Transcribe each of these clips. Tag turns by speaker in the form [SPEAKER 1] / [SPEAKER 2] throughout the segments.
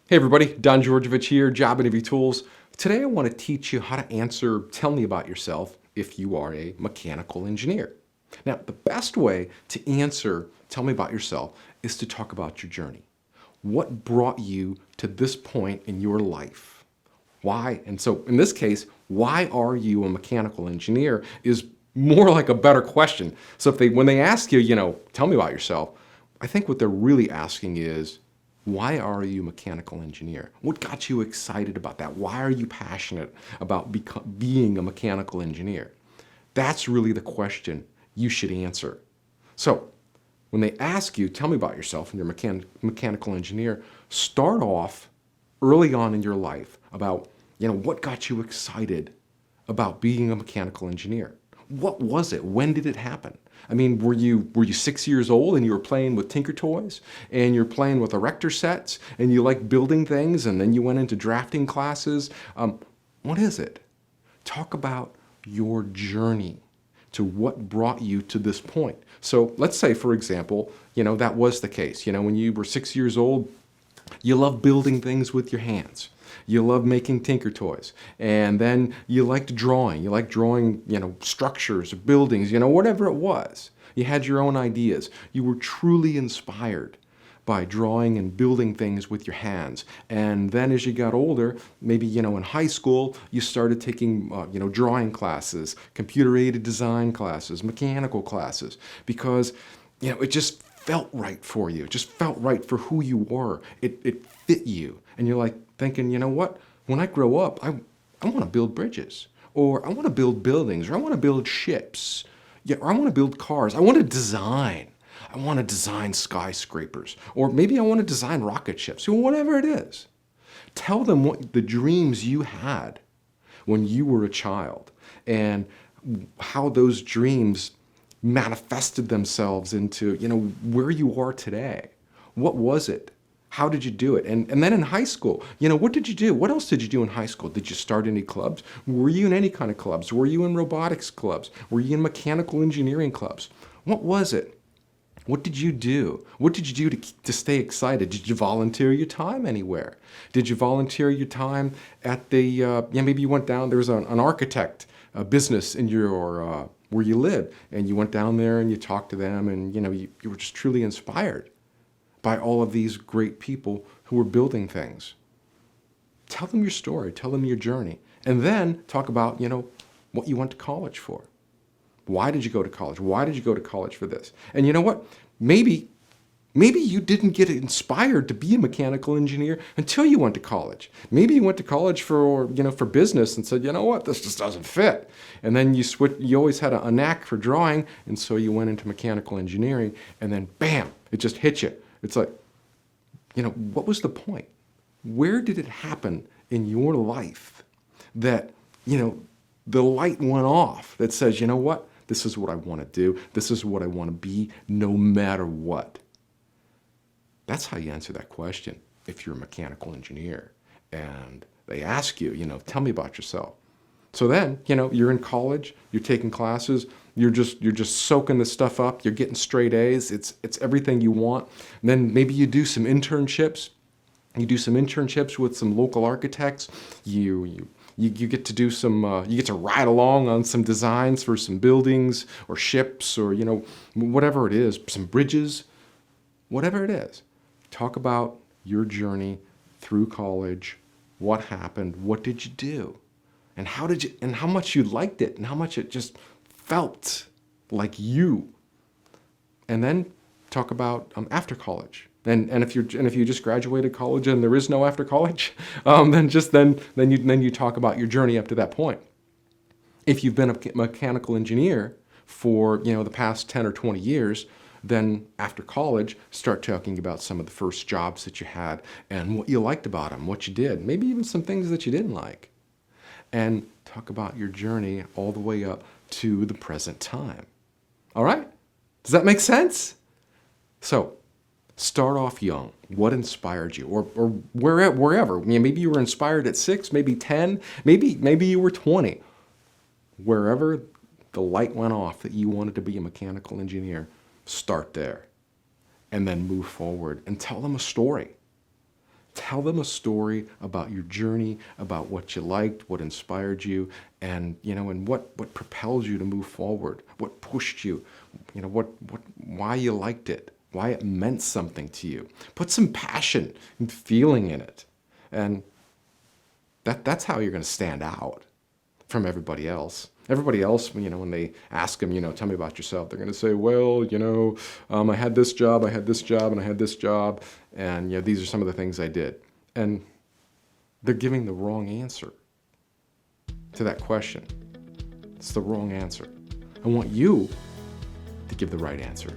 [SPEAKER 1] Hey everybody, Don Georgievich here, Job Interview Tools. Today I want to teach you how to answer, tell me about yourself if you are a mechanical engineer. Now, the best way to answer, tell me about yourself, is to talk about your journey. What brought you to this point in your life? Why? And so in this case, why are you a mechanical engineer is more like a better question. So when they ask you, tell me about yourself, I think what they're really asking is, why are you a mechanical engineer? What got you excited about that? Why are you passionate about being a mechanical engineer? That's really the question you should answer. So when they ask you, tell me about yourself and you're a mechanical engineer, start off early on in your life about, what got you excited about being a mechanical engineer? What was it? When did it happen? I mean, were you 6 years old and you were playing with Tinker Toys and you're playing with erector sets and you like building things and then you went into drafting classes? What is it? Talk about your journey to what brought you to this point. So let's say, for example, that was the case. When you were 6 years old, you love building things with your hands. You love making Tinker Toys. And then you liked drawing. You liked drawing, structures, buildings, whatever it was. You had your own ideas. You were truly inspired by drawing and building things with your hands. And then as you got older, maybe, in high school, you started taking, drawing classes, computer-aided design classes, mechanical classes, because, it just felt right for you. It just felt right for who you were. It fit you. And you're like thinking, you know what? When I grow up, I want to build bridges, or I want to build buildings, or I want to build ships, yeah, or I want to build cars. I want to design. I want to design skyscrapers, or maybe I want to design rocket ships, or whatever it is. Tell them what the dreams you had when you were a child and how those dreams manifested themselves into, where you are today. What was it? How did you do it? And then in high school, what did you do? What else did you do in high school? Did you start any clubs? Were you in any kind of clubs? Were you in robotics clubs? Were you in mechanical engineering clubs? What was it? What did you do? What did you do to stay excited? Did you volunteer your time anywhere? Did you volunteer your time at the, maybe you went down, there was an architect business in your, where you live, and you went down there and you talked to them and, you were just truly inspired by all of these great people who were building things. Tell them your story, tell them your journey, and then talk about, what you went to college for. Why did you go to college? Why did you go to college for this? And you know what? Maybe you didn't get inspired to be a mechanical engineer until you went to college. Maybe you went to college for, for business and said, you know what, this just doesn't fit. And then you always had a knack for drawing, and so you went into mechanical engineering, and then bam, it just hit you. It's like, what was the point? Where did it happen in your life that, the light went off that says, you know what? This is what I want to do. This is what I want to be, no matter what. That's how you answer that question if you're a mechanical engineer. And they ask you, tell me about yourself. So then, you're in college, you're taking classes, you're just soaking this stuff up, you're getting straight A's, it's everything you want. And then maybe you do some internships. You do some internships with some local architects. You get to do some, you get to ride along on some designs for some buildings or ships or, whatever it is, some bridges, whatever it is. Talk about your journey through college, what happened, what did you do, and how much you liked it, and how much it just felt like you. And then talk about after college. And if you just graduated college and there is no after college, then you talk about your journey up to that point. If you've been a mechanical engineer for the past 10 or 20 years, then after college, start talking about some of the first jobs that you had and what you liked about them, what you did, maybe even some things that you didn't like, and talk about your journey all the way up to the present time. All right? Does that make sense? So start off young. What inspired you? Or wherever. Maybe you were inspired at 6, maybe 10, maybe you were 20. Wherever the light went off that you wanted to be a mechanical engineer, start there. And then move forward and tell them a story. Tell them a story about your journey, about what you liked, what inspired you, and and what propelled you to move forward, what pushed you, why you liked it, why it meant something to you. Put some passion and feeling in it, and that's how you're going to stand out from everybody else. Everybody else, when they ask them, tell me about yourself, they're going to say, well, I had this job, and I had this job, and these are some of the things I did. And they're giving the wrong answer to that question. It's the wrong answer. I want you to give the right answer.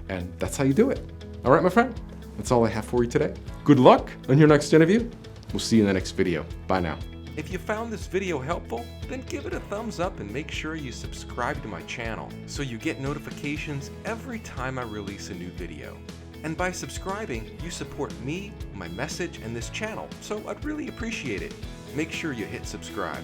[SPEAKER 1] And that's how you do it. All right, my friend? That's all I have for you today. Good luck on your next interview. We'll see you in the next video. Bye now. If you found this video helpful, then give it a thumbs up and make sure you subscribe to my channel so you get notifications every time I release a new video. And by subscribing, you support me, my message, and this channel, so I'd really appreciate it. Make sure you hit subscribe.